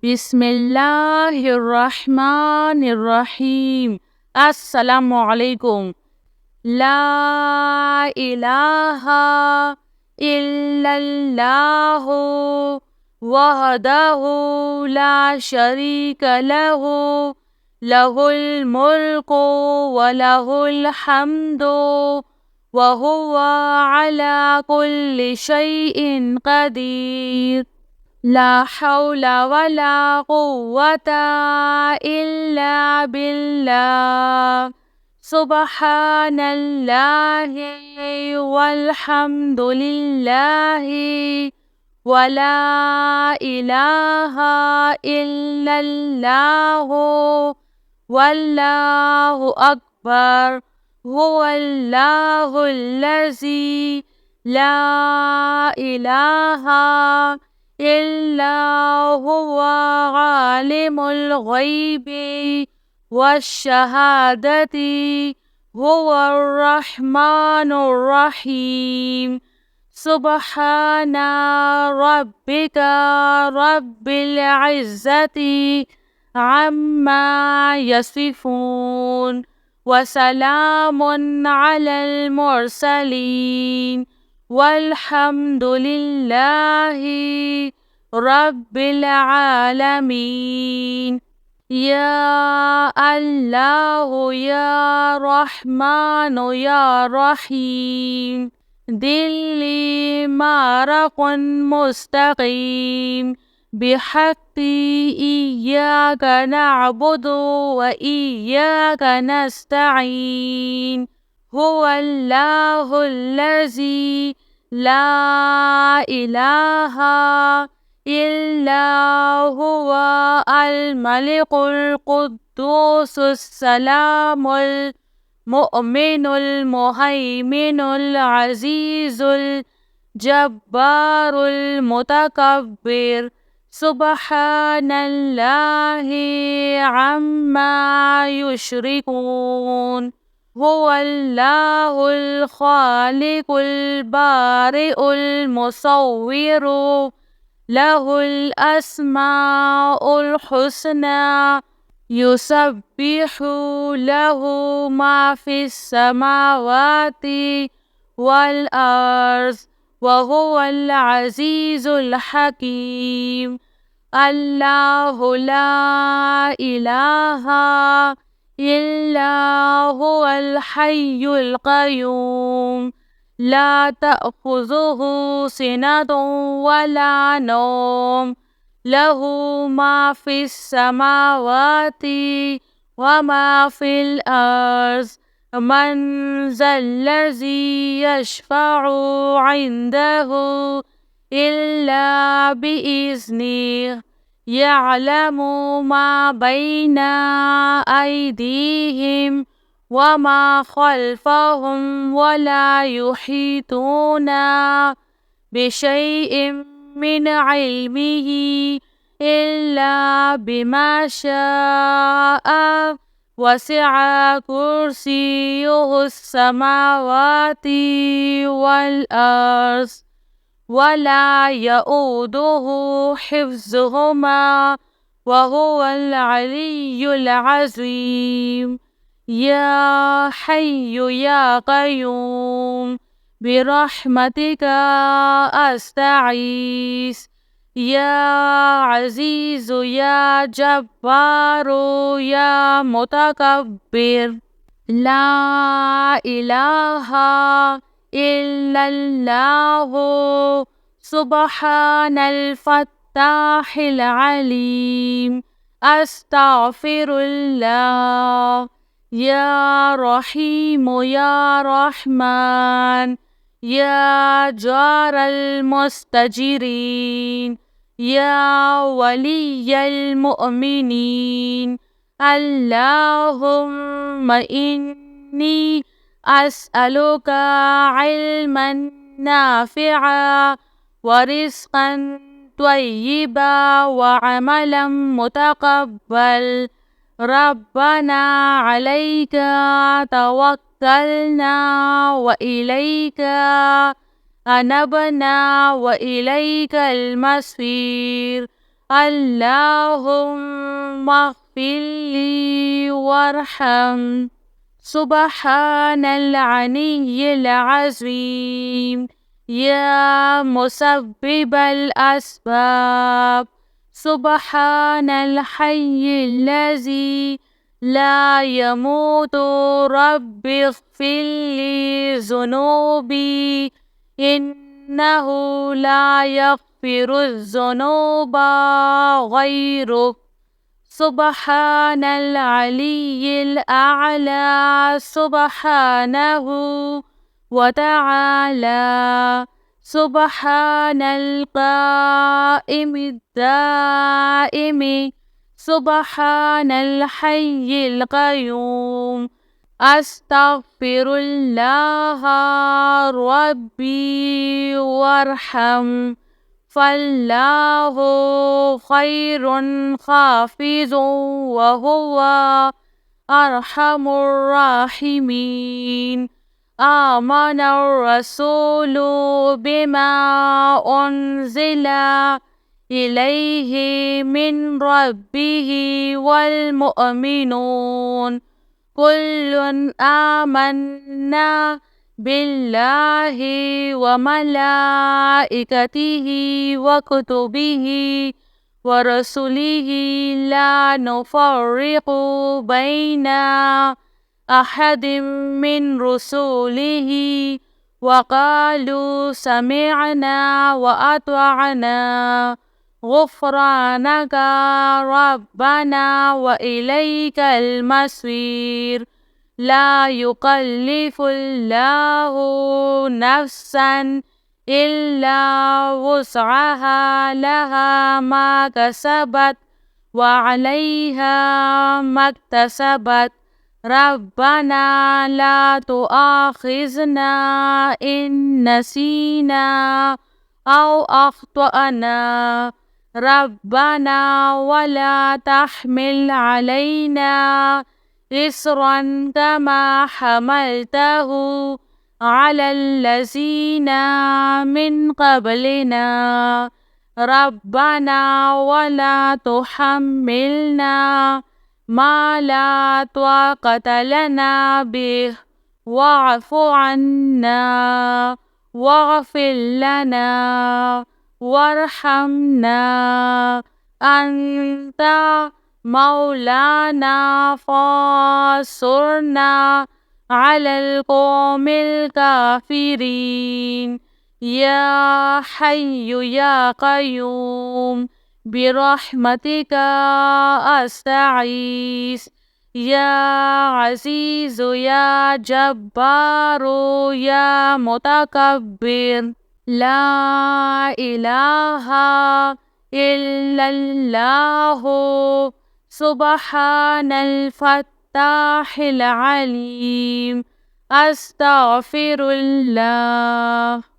बिस्मिल्लाहिर्रहमानिर्रहीम। अस्सलामु अलैकुम। ला इलाहा इल्लल्लाहु वहदहु ला शरीका लहु लहुल मुल्कु व लहुल हम्दु व हुवा अला कुल्लि शैइन क़दीर। ला हौला वला कुव्वता इल्ला बिल्लाह। सुब्हानल्लाहि वल्हम्दुलिल्लाहि वला इलाहा इल्लल्लाहु वल्लाहु अकबर। हुवल्लाहुल्लज़ी ला इलाहा इल्ला हुवा आलिमुल गैबि वश्शहादति हुवर रहमानुर रहीम। सुब्हाना रब्बिका रब्बिल इज़्ज़ति अम्मा यसिफून व सलामुन अलल मुरसलीन वल्हम्दुलिल्लाहि रब्बिल आलमीन। या अल्लाहु या रहमानु या रहीम। दिल्ली मारकुन मुस्तकीम बिहक्की इय्याका नअबुदु व इय्याका नस्तईन। हुवल्लाहुल्लज़ी ला इलाहा इल्ला हुवा अल मलिकुल कुद्दूसुस सलामुल मुअमिनुल मुहैमिनुल अज़ीज़ुल जब्बारुल मुतकब्बिर। सुब्हानल्लाहि अम्मा युश्रिकून। हुवल्लाहुल खालिकुल बारिउल मुसव्विरु लहुल अस्माउल हुस्ना युसब्बिहु लहु मा फिस समावाति वल अर्ज़ व हुवल अज़ीज़ुल हकीम। अल्लाहु ला इलाहा इल्ला हुवल हय्युल क़य्यूम ला तअख़ुज़ुहु सिनतुन वला नौम लहु मा फिस समावाति व मा फिल अर्ज़। मन ज़ल्लज़ी यशफ़अु इंदहु इल्ला बिइज़्निह। यअलमु मा बैना अयदीहिम व मा ख़ल्फ़हुम वला युहीतूना बिशैइन मिन इल्मिही इल्ला बिमा शाअ। वसिअ कुर्सियुहुस समावाति वल अर्ज़ वला यऊदुहु हिफ्ज़ुहुमा व हुवल अलिय्युल अज़ीम। या हय्यु या क़य्यूम बिरहमतिका अस्तगीस। या अज़ीज़ु या जब्बारु या मुतकब्बिर। ला इलाहा इल्लल्लाहु सुब्हानल फ़त्ताहिल अलीम। अस्तग़फिरुल्लाह। या रहीमु या रहमान या जारल मुस्तजिरीन या वलिय्यल मुअमिनीन। अल्लाहुम्मा इन्नी अस्अलुका इल्मन नाफ़िअ व रिज़्क़न त्वय्यिबा व अमलन मुतक़ब्बल। रब्बना अलैका तवक्कलना व इलैका अनबना व इलैकल मसीर। اللهم اغفر لي وارحم. سبحان العلي العظيم. يا مسبب الأسباب. سبحان الحي الذي لا يموت. رب اغفر لي ذنوبي إنه لا يغفر الذنوب غيرك. سبحان العلي الأعلى سبحانه وتعالى. سبحان القائم الدائم. سبحان الحي القيوم. أستغفر الله ربي وارحم. فالله خير حافظ وهو أرحم الراحمين. آمن الرسول بما أنزل إليه من ربه والمؤمنون كل آمنا بالله وملائكته وكتبه ورسله لا نفرق بين أحد من رسله وقالوا سمعنا وأطعنا غفرانك ربنا وإليك المصير. لا يكلف الله نفسا إلا وسعها لها ما كسبت وعليها ما اكتسبت. ربنا لا تؤاخذنا إن نسينا أو أخطأنا. ربنا ولا تحمل علينا إصرا كما حملته على الذين من قبلنا. ربنا ولا تحملنا ما لا طاقة لنا به واعف عنا واغفر لنا وارحمنا. أنت مولانا فانصرنا على القوم الكافرين. يا حي يا قيوم برحمتك أستغيث. يا عزيز يا جبار يا متكبر. لا إله إلا الله. سبحان الفتاح العليم. أستغفر الله.